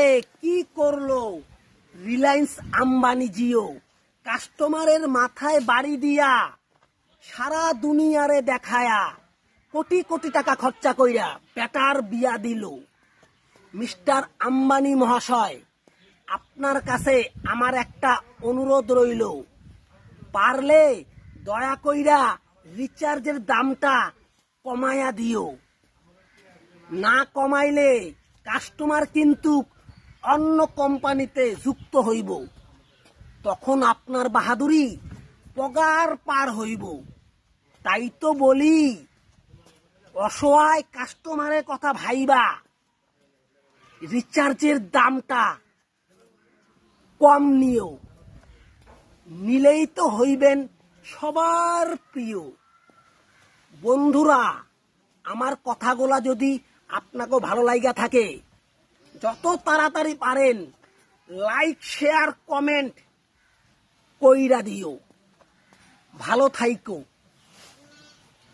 আরে কি করলো রিলায়েন্স আম্বানি জিও, কাস্টমারের মাথায় বাড়ি দিয়া সারা দুনিয়ারে দেখায়া কোটি কোটি টাকা খরচা কইরা বেটার বিয়া দিল। মিস্টার আম্বানি মহাশয়, আপনার কাছে আমার একটা অনুরোধ রইল, পারলে দয়া কইরা রিচার্জের দামটা কমায়া দিও। না কমাইলে কাস্টমার কিন্তু অন্য কোম্পানিতে যুক্ত হইব, তখন আপনার বাহাদুরি পগার পার হইব। তাই তো বলি, অসহায় কাস্টমারের কথা ভাইবা রিচার্জের দামটা কম নিও, নিলেই তো হইবেন সবার প্রিয়। বন্ধুরা, আমার কথাগুলা যদি আপনাকে ভালো লাগা থাকে, যত তাড়াতাড়ি পারেন লাইক শেয়ার কমেন্ট কইরা দিও। ভালো থাইকো।